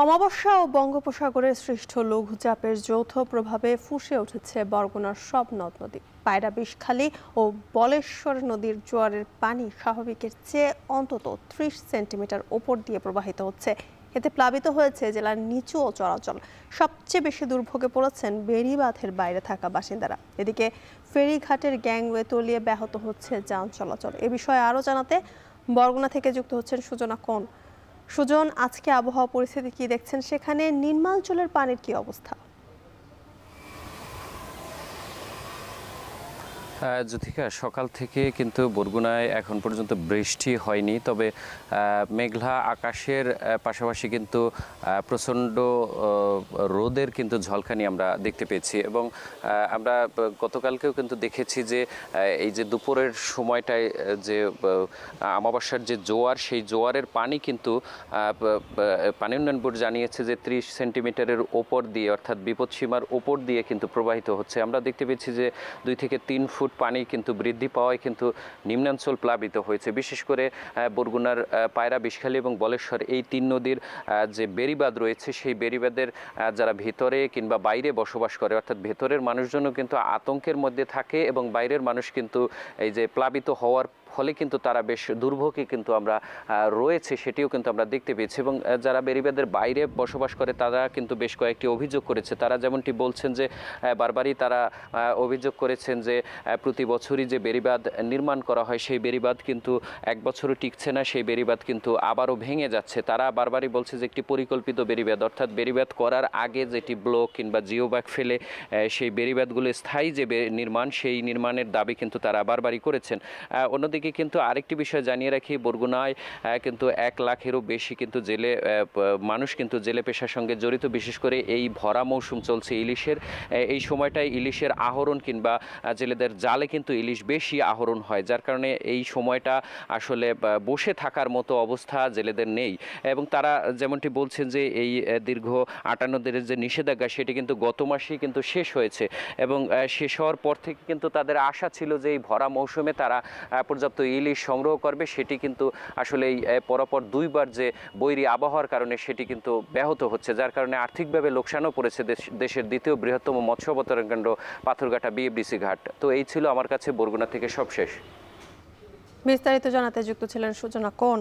অমাবস্যা ও বঙ্গোপসাগরের সৃষ্ট লঘুচাপের যৌথ প্রভাবে ফুঁসে উঠেছে বরগুনার সব নদ নদী। পায়রা বিষখালী ও বলেশ্বর নদীর জোয়ারের পানি স্বাভাবিকের চেয়ে অন্তত ৩০ সেন্টিমিটার ওপর দিয়ে প্রবাহিত হচ্ছে। এতে প্লাবিত হয়েছে জেলার নিচু ও চরাচল। সবচেয়ে বেশি দুর্ভোগে পড়েছেন বেড়িবাঁধের বাইরে থাকা বাসিন্দারা। এদিকে ফেরিঘাটের গ্যাংওয়ে তলিয়ে ব্যাহত হচ্ছে যান চলাচল। এ বিষয়ে আরও জানাতে বরগুনা থেকে যুক্ত হচ্ছেন সুজনা কোন। সুজন, আজকে আবহাওয়া পরিস্থিতি কি দেখছেন সেখানে? নির্মাঞ্চলের পানির কি অবস্থা? জ্যোতিকা, সকাল থেকে কিন্তু বরগুনায় এখন পর্যন্ত বৃষ্টি হয়নি, তবে মেঘলা আকাশের পাশাপাশি কিন্তু প্রচণ্ড রোদের কিন্তু ঝলকানি আমরা দেখতে পেয়েছি। এবং আমরা গতকালকেও কিন্তু দেখেছি যে এই যে দুপুরের সময়টায় যে অমাবস্যার যে জোয়ার, সেই জোয়ারের পানি কিন্তু পানি উন্নয়ন বোর্ড জানিয়েছে যে ৩০ সেন্টিমিটারের ওপর দিয়ে, অর্থাৎ বিপদসীমার ওপর দিয়ে কিন্তু প্রবাহিত হচ্ছে। আমরা দেখতে পেয়েছি যে ২ থেকে ৩ ফুট পানি কিন্তু বৃদ্ধি পাওয়ায় কিন্তু নিম্নাঞ্চল প্লাবিত হয়েছে। বিশেষ করে বরগুনার পায়রা, বিষখালী এবং বলেশ্বর এই ৩ নদীর যে বেড়িবাঁধ রয়েছে, সেই বেড়িবাঁধের যারা ভেতরে কিংবা বাইরে বসবাস করে, অর্থাৎ ভেতরের মানুষজনও কিন্তু আতঙ্কের মধ্যে থাকে এবং বাইরের মানুষ কিন্তু এই যে প্লাবিত হওয়ার ফলে কিন্তু তারা বেশ দুর্ভোগে কিন্তু আমরা রয়েছে, সেটিও কিন্তু আমরা দেখতে পেয়েছি। এবং যারা বেড়িবাঁধের বাইরে বসবাস করে তারা কিন্তু বেশ কয়েকটি অভিযোগ করেছে। তারা যেমনটি বলছেন যে বারবারই তারা অভিযোগ করেছেন যে প্রতি বছরই যে বেড়িবাঁধ নির্মাণ করা হয়, সেই বেড়িবাঁধ কিন্তু এক বছরও টিকছে না, সেই বেড়িবাঁধ কিন্তু আবারও ভেঙে যাচ্ছে। তারা বারবারই বলছে যে একটি পরিকল্পিত বেড়িবাঁধ, অর্থাৎ বেড়িবাঁধ করার আগে যেটি ব্লক কিংবা জিওব্যাগ ফেলে সেই বেড়িবাঁধগুলো স্থায়ী যে নির্মাণ, সেই নির্মাণের দাবি কিন্তু তারা বারবারই করেছেন। অন্যদিকে কিন্তু আরেকটি বিষয় জানিয়ে রাখি, বরগুনায় কিন্তু ১ লাখেরও বেশি কিন্তু জেলে মানুষ কিন্তু জেলে পেশার সঙ্গে জড়িত। বিশেষ করে এই ভরা মৌসুম চলছে ইলিশের, এই সময়টায় ইলিশের আহরণ কিংবা জেলেদের জালে কিন্তু ইলিশ বেশি আহরণ হয়, যার কারণে এই সময়টা আসলে বসে থাকার মতো অবস্থা জেলেদের নেই। এবং তারা যেমনটি বলছেন যে এই দীর্ঘ ৫৮ দিনের যে নিষেধাজ্ঞা, সেটি কিন্তু গত মাসেই কিন্তু শেষ হয়েছে। এবং শেষ হওয়ার পর থেকে কিন্তু তাদের আশা ছিল যে এই ভরা মৌসুমে তারা পর্যাপ্ত ইলিশ সংগ্রহ করবে। সেটি কিন্তু আসলে এই পরপর ২ বার যে বৈরী আবহাওয়ার কারণে সেটি কিন্তু ব্যাহত হচ্ছে, যার কারণে আর্থিকভাবে লোকসানও পড়েছে দেশের দ্বিতীয় বৃহত্তম মৎস্য অবতরণ কেন্দ্র পাথরঘাটা বিএফডিসি ঘাট। তো এই ছিল আমার কাছে বরগুনা থেকে সবশেষ। বিস্তারিত জানাতে যুক্ত ছিলেন সুজনা কোন।